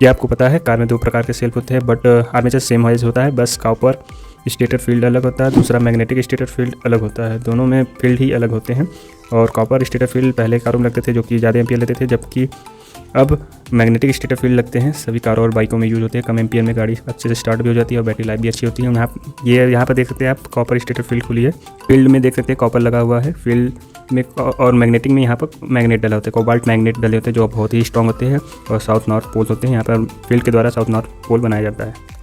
ये आपको पता है कार में 2 प्रकार के सेल्फ होते हैं, बट आर्मेचर सेम वाइज होता है, बस कॉपर स्टेटर फील्ड अलग होता है, दूसरा मैग्नेटिक स्टेटर फील्ड अलग होता है। दोनों में फील्ड ही अलग होते हैं। और कॉपर स्टेटर फील्ड पहले कारों में लगते थे जो कि ज़्यादा एम्पियर लेते थे, जबकि अब मैग्नेटिक स्टेटर फील्ड लगते हैं। सभी कारों और बाइकों में यूज़ होते हैं। कम एम्पियर में गाड़ी अच्छे से स्टार्ट भी हो जाती है और बैटरी लाइफ भी अच्छी होती है। यहाँ पर देख सकते हैं आप कॉपर स्टेटर फील्ड खुली है। फील्ड में देख सकते हैं कॉपर लगा हुआ है फील्ड में, और मैग्नेटिक में यहाँ पर मैग्नेट डले होते हैं, कोबाल्ट मैग्नेट डले होते हैं जो बहुत ही स्ट्रॉन्ग होते हैं और साउथ नॉर्थ पोल होते हैं। यहाँ पर फील्ड के द्वारा साउथ नॉर्थ पोल बनाया जाता है।